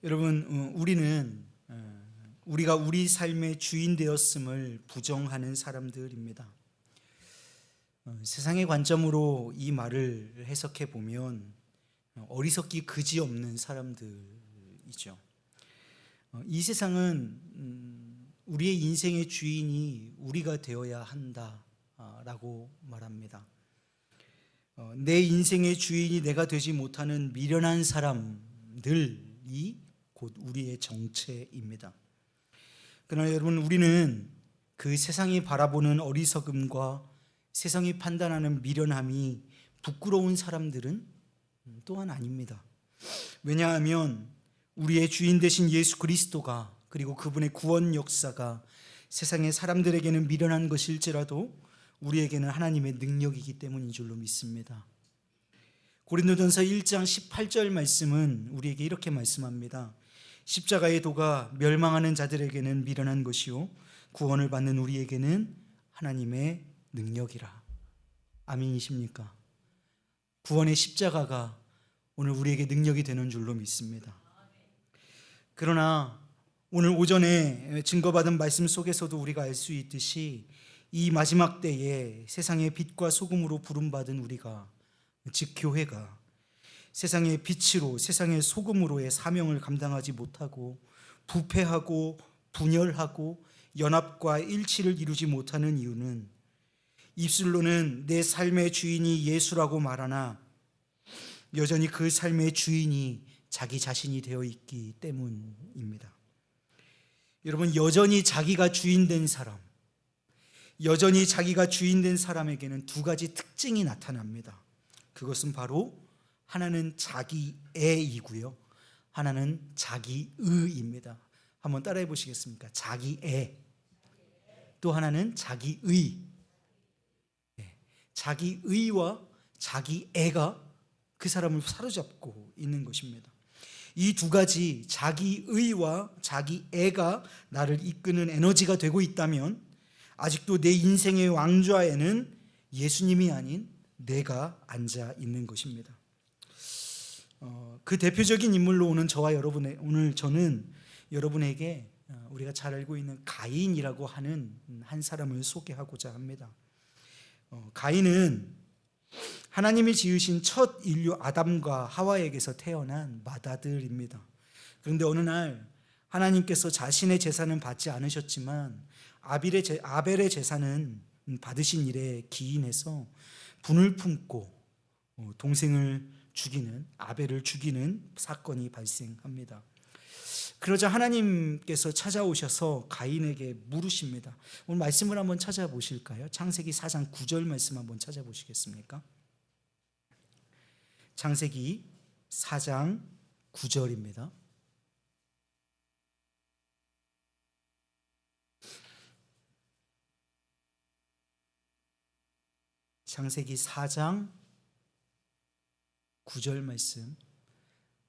여러분, 우리는 우리가 우리 삶의 주인 되었음을 부정하는 사람들입니다. 세상의 관점으로 이 말을 해석해 보면 어리석기 그지없는 사람들이죠. 이 세상은 우리의 인생의 주인이 우리가 되어야 한다라고 말합니다. 내 인생의 주인이 내가 되지 못하는 미련한 사람들이 곧 우리의 정체입니다. 그러나 여러분, 우리는 그 세상이 바라보는 어리석음과 세상이 판단하는 미련함이 부끄러운 사람들은 또한 아닙니다. 왜냐하면 우리의 주인 되신 예수 그리스도가, 그리고 그분의 구원 역사가 세상의 사람들에게는 미련한 것일지라도 우리에게는 하나님의 능력이기 때문인 줄로 믿습니다. 고린도전서 1장 18절 말씀은 우리에게 이렇게 말씀합니다. 십자가의 도가 멸망하는 자들에게는 미련한 것이요 구원을 받는 우리에게는 하나님의 능력이라. 아멘이십니까? 구원의 십자가가 오늘 우리에게 능력이 되는 줄로 믿습니다. 그러나 오늘 오전에 증거받은 말씀 속에서도 우리가 알 수 있듯이 이 마지막 때에 세상의 빛과 소금으로 부름받은 우리가, 즉 교회가 세상의 빛으로, 세상의 소금으로의 사명을 감당하지 못하고 부패하고 분열하고 연합과 일치를 이루지 못하는 이유는 입술로는 내 삶의 주인이 예수라고 말하나 여전히 그 삶의 주인이 자기 자신이 되어 있기 때문입니다. 여러분, 여전히 자기가 주인된 사람, 여전히 자기가 주인된 사람에게는 두 가지 특징이 나타납니다. 그것은 바로 하나는 자기애이고요, 하나는 자기의입니다. 한번 따라해 보시겠습니까? 자기애. 또 하나는 자기의. 자기의와 자기애가 그 사람을 사로잡고 있는 것입니다. 이 두 가지, 자기의와 자기애가 나를 이끄는 에너지가 되고 있다면 아직도 내 인생의 왕좌에는 예수님이 아닌 내가 앉아 있는 것입니다. 그 대표적인 인물로 오늘 저는 여러분에게 우리가 잘 알고 있는 가인이라고 하는 한 사람을 소개하고자 합니다. 가인은 하나님이 지으신 첫 인류 아담과 하와에게서 태어난 맏아들입니다. 그런데 어느 날 하나님께서 자신의 제사는 받지 않으셨지만 아벨의 제사는 받으신 일에 기인해서 분을 품고 동생을 죽이는, 아벨을 죽이는 사건이 발생합니다. 그러자 하나님께서 찾아오셔서 가인에게 물으십니다. 오늘 말씀을 한번 찾아보실까요? 창세기 4장 9절 말씀 한번 찾아보시겠습니까? 창세기 4장 9절입니다. 창세기 4장 9절 말씀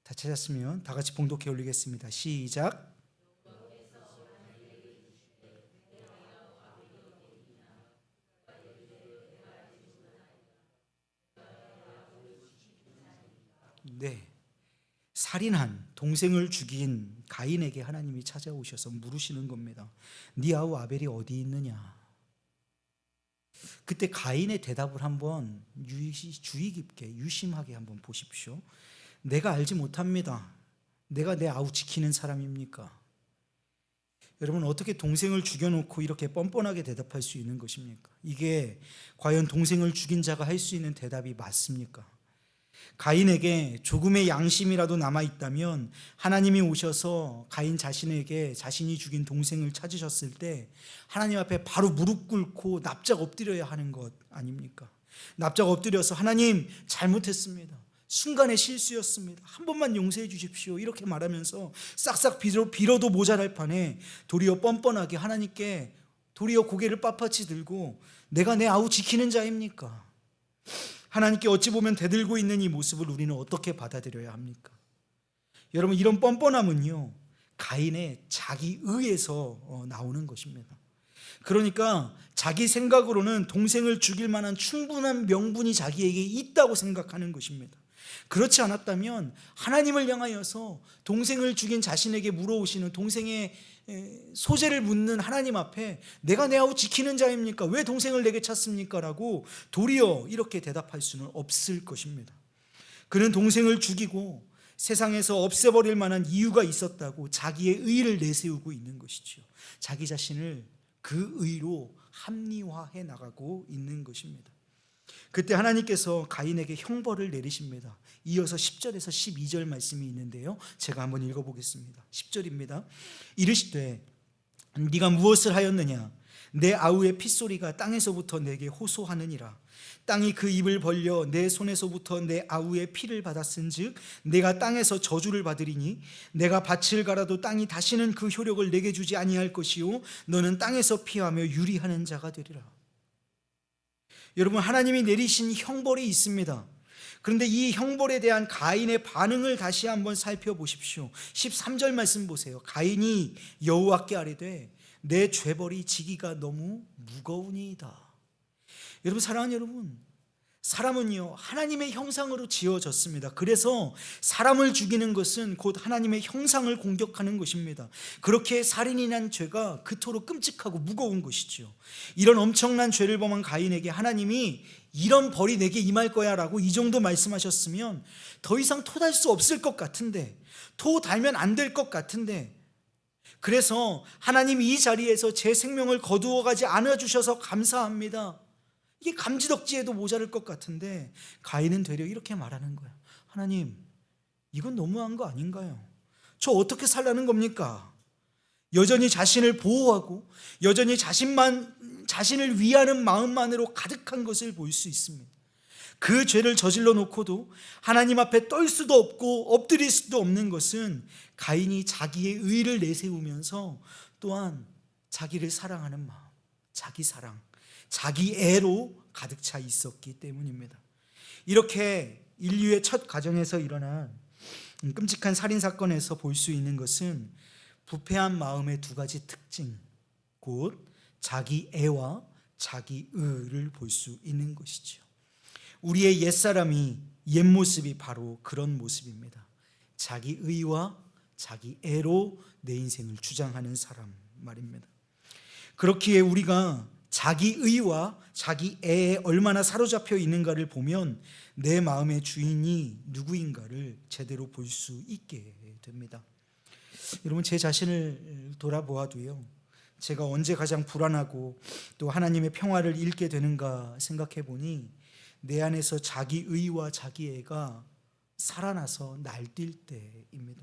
다 찾았으면 다 같이 봉독해 올리겠습니다. 시작. 네, 살인한, 동생을 죽인 가인에게 하나님이 찾아오셔서 물으시는 겁니다. 네 아우 아벨이 어디 있느냐? 그때 가인의 대답을 한번 주의 깊게 유심하게 한번 보십시오. 내가 알지 못합니다. 내가 내 아우 지키는 사람입니까? 여러분, 어떻게 동생을 죽여놓고 이렇게 뻔뻔하게 대답할 수 있는 것입니까? 이게 과연 동생을 죽인 자가 할 수 있는 대답이 맞습니까? 가인에게 조금의 양심이라도 남아있다면 하나님이 오셔서 가인 자신에게 자신이 죽인 동생을 찾으셨을 때 하나님 앞에 바로 무릎 꿇고 납작 엎드려야 하는 것 아닙니까? 납작 엎드려서 하나님, 잘못했습니다. 순간의 실수였습니다. 한 번만 용서해 주십시오. 이렇게 말하면서 싹싹 빌어도 모자랄 판에 도리어 뻔뻔하게 하나님께 도리어 고개를 빳빳이 들고 내가 내 아우 지키는 자입니까? 하나님께 어찌 보면 대들고 있는 이 모습을 우리는 어떻게 받아들여야 합니까? 여러분, 이런 뻔뻔함은요, 가인의 자기의에서 나오는 것입니다. 그러니까 자기 생각으로는 동생을 죽일 만한 충분한 명분이 자기에게 있다고 생각하는 것입니다. 그렇지 않았다면 하나님을 향하여서 동생을 죽인 자신에게 물어오시는 동생의 소재를 묻는 하나님 앞에 내가 내 아우 지키는 자입니까? 왜 동생을 내게 찾습니까? 라고 도리어 이렇게 대답할 수는 없을 것입니다. 그는 동생을 죽이고 세상에서 없애버릴 만한 이유가 있었다고 자기의 의를 내세우고 있는 것이죠. 자기 자신을 그 의로 합리화해 나가고 있는 것입니다. 그때 하나님께서 가인에게 형벌을 내리십니다. 이어서 10절에서 12절 말씀이 있는데요, 제가 한번 읽어보겠습니다. 10절입니다. 이르시되 네가 무엇을 하였느냐? 내 아우의 핏소리가 땅에서부터 내게 호소하느니라. 땅이 그 입을 벌려 내 손에서부터 내 아우의 피를 받았은즉 내가 땅에서 저주를 받으리니 내가 밭을 갈아도 땅이 다시는 그 효력을 내게 주지 아니할 것이요 너는 땅에서 피하며 유리하는 자가 되리라. 여러분, 하나님이 내리신 형벌이 있습니다. 그런데 이 형벌에 대한 가인의 반응을 다시 한번 살펴보십시오. 13절 말씀 보세요. 가인이 여호와께 아뢰되 내 죄벌이 지기가 너무 무거우니이다. 여러분, 사랑하는 여러분, 사람은요 하나님의 형상으로 지어졌습니다. 그래서 사람을 죽이는 것은 곧 하나님의 형상을 공격하는 것입니다. 그렇게 살인이 난 죄가 그토록 끔찍하고 무거운 것이죠. 이런 엄청난 죄를 범한 가인에게 하나님이 이런 벌이 내게 임할 거야 라고 이 정도 말씀하셨으면 더 이상 토달 수 없을 것 같은데, 토 달면 안 될 것 같은데, 그래서 하나님이 이 자리에서 제 생명을 거두어 가지 않아 주셔서 감사합니다, 이게 감지덕지에도 모자랄 것 같은데 가인은 되려 이렇게 말하는 거야. 하나님, 이건 너무한 거 아닌가요? 저 어떻게 살라는 겁니까? 여전히 자신을 보호하고 여전히 자신을 위하는 마음만으로 가득한 것을 볼 수 있습니다. 그 죄를 저질러 놓고도 하나님 앞에 떨 수도 없고 엎드릴 수도 없는 것은 가인이 자기의 의를 내세우면서 또한 자기를 사랑하는 마음, 자기 사랑, 자기 애로 가득 차 있었기 때문입니다. 이렇게 인류의 첫 가정에서 일어난 끔찍한 살인사건에서 볼 수 있는 것은 부패한 마음의 두 가지 특징, 곧 자기 애와 자기 의를 볼 수 있는 것이죠. 우리의 옛사람이, 옛모습이 바로 그런 모습입니다. 자기 의와 자기 애로 내 인생을 주장하는 사람 말입니다. 그렇기에 우리가 자기 의와 자기 애에 얼마나 사로잡혀 있는가를 보면 내 마음의 주인이 누구인가를 제대로 볼 수 있게 됩니다. 여러분, 제 자신을 돌아보아도요, 제가 언제 가장 불안하고 또 하나님의 평화를 잃게 되는가 생각해 보니 내 안에서 자기 의와 자기 애가 살아나서 날뛸 때입니다.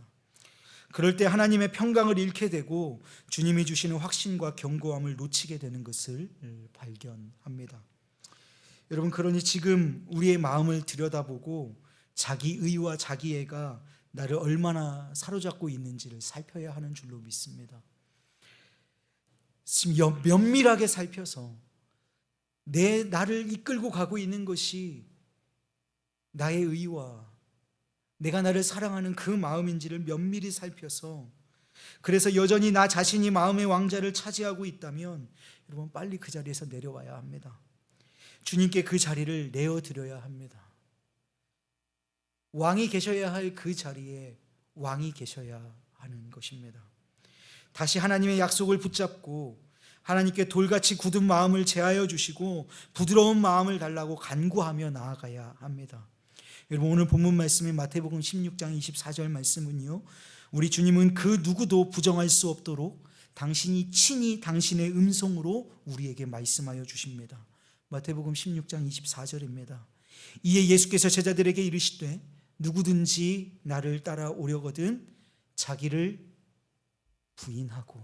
그럴 때 하나님의 평강을 잃게 되고 주님이 주시는 확신과 견고함을 놓치게 되는 것을 발견합니다. 여러분, 그러니 지금 우리의 마음을 들여다보고 자기 의와 자기 애가 나를 얼마나 사로잡고 있는지를 살펴야 하는 줄로 믿습니다. 지금 면밀하게 살펴서 나를 이끌고 가고 있는 것이 나의 의와 내가 나를 사랑하는 그 마음인지를 면밀히 살펴서, 그래서 여전히 나 자신이 마음의 왕자를 차지하고 있다면 여러분, 빨리 그 자리에서 내려와야 합니다. 주님께 그 자리를 내어드려야 합니다. 왕이 계셔야 할 그 자리에 왕이 계셔야 하는 것입니다. 다시 하나님의 약속을 붙잡고 하나님께 돌같이 굳은 마음을 제하여 주시고 부드러운 마음을 달라고 간구하며 나아가야 합니다. 여러분, 오늘 본문 말씀인 마태복음 16장 24절 말씀은요, 우리 주님은 그 누구도 부정할 수 없도록 당신이 친히 당신의 음성으로 우리에게 말씀하여 주십니다. 마태복음 16장 24절입니다. 이에 예수께서 제자들에게 이르시되 누구든지 나를 따라오려거든 자기를 부인하고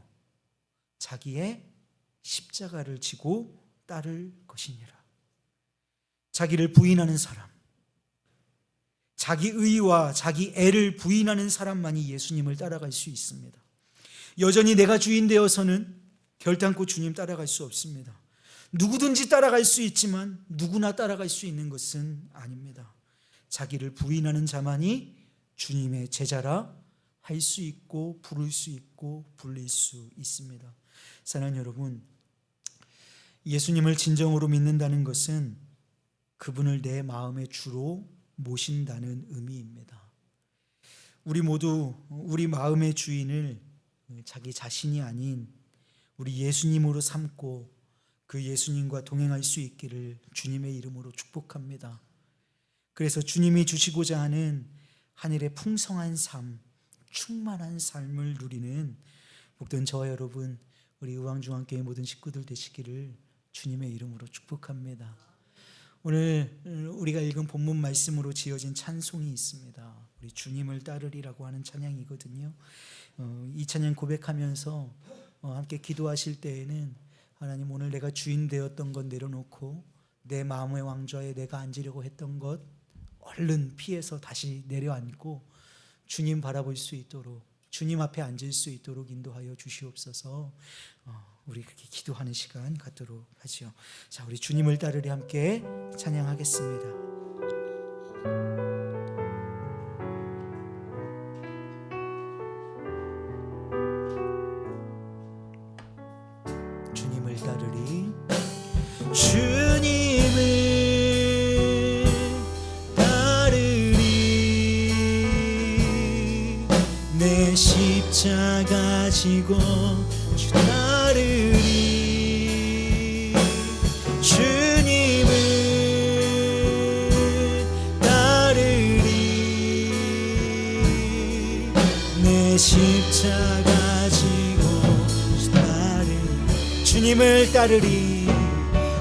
자기의 십자가를 지고 따를 것이니라. 자기를 부인하는 사람, 자기 의와 자기 애를 부인하는 사람만이 예수님을 따라갈 수 있습니다. 여전히 내가 주인 되어서는 결단코 주님 따라갈 수 없습니다. 누구든지 따라갈 수 있지만 누구나 따라갈 수 있는 것은 아닙니다. 자기를 부인하는 자만이 주님의 제자라 할 수 있고 부를 수 있고 불릴 수 있습니다. 사랑하는 여러분, 예수님을 진정으로 믿는다는 것은 그분을 내 마음의 주로 모신다는 의미입니다. 우리 모두 우리 마음의 주인을 자기 자신이 아닌 우리 예수님으로 삼고 그 예수님과 동행할 수 있기를 주님의 이름으로 축복합니다. 그래서 주님이 주시고자 하는 하늘의 풍성한 삶, 충만한 삶을 누리는 복된 저와 여러분, 우리 의왕중앙교회 모든 식구들 되시기를 주님의 이름으로 축복합니다. 오늘 우리가 읽은 본문 말씀으로 지어진 찬송이 있습니다. 우리 주님을 따르리라고 하는 찬양이거든요. 이 찬양 고백하면서 함께 기도하실 때에는 하나님, 오늘 내가 주인 되었던 것 내려놓고 내 마음의 왕좌에 내가 앉으려고 했던 것 얼른 피해서 다시 내려앉고 주님 바라볼 수 있도록, 주님 앞에 앉을 수 있도록 인도하여 주시옵소서. 우리 그렇게 기도하는 시간 갖도록 하죠. 자, 우리 주님을 따르리 함께 찬양하겠습니다. 주님을 따르리. 주님을 따르리. 내 십자가 지고 주 따르리. 주님을 따르리. 내 십자가 지고 주 따르리. 주님을 따르리.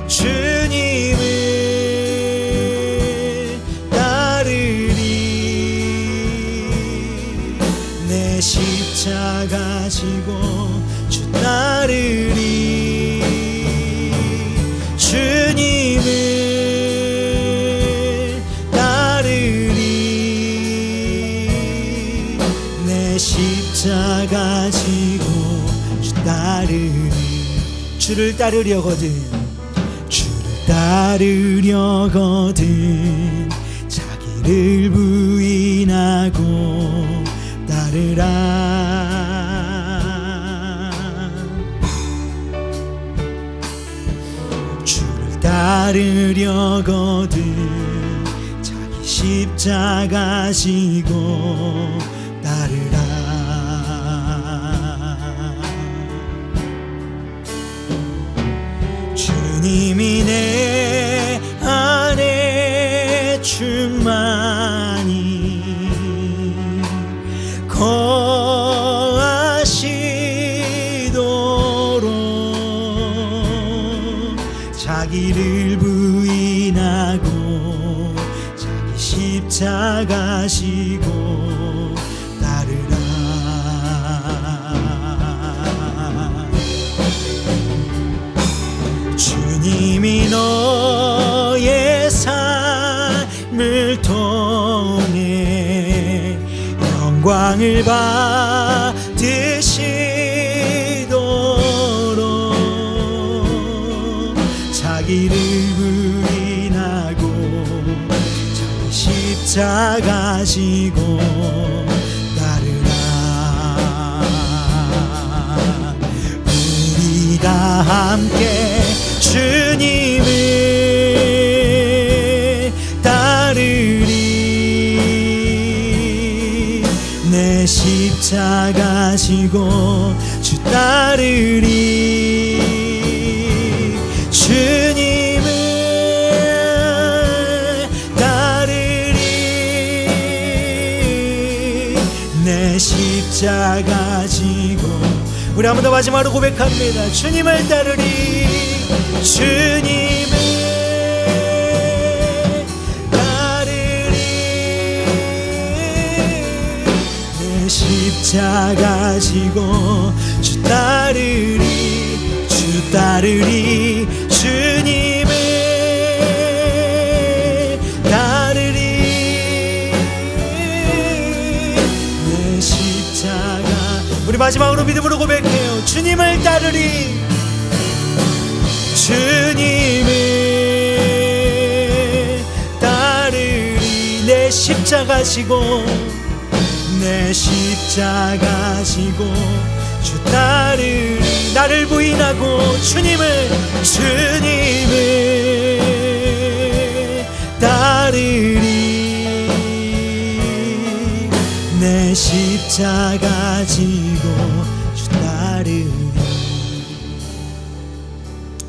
주님을 따르리. 내 십자가 지고 주 따르리. 주님을 따르리. 내 십자가 지고 주 따르리. 주를 따르려거든, 주를 따르려거든 자기를 부인하고 따르라. 주를 따르려거든 자기 십자가 지고 따르라. 주님이 내 안에 충만히 거하시도록 자기를 부인하고 자기 십자가 지고 따르라. 주님이 너의 삶을 통해 영광을 받으시도록 자기를 부인하고 자기 십자가 지고 따르라. 우리 다 함께 주님을 따르리. 내 십자가 지고 주 따르리. 주님을 따르리. 내 십자가 지고. 우리 한 번 더 마지막으로 고백합니다. 주님을 따르리. 주님을 따르리. 내 십자가 지고 주 따르리. 주 따르리. 주님을 따르리. 내 십자가. 우리 마지막으로 믿음으로 고백해요. 주님을 따르리. 주님을 따르리. 내 십자가 지고 내 십자가 지고 주 따르리. 나를 부인하고 주님을 따르리. 십자가 지고 주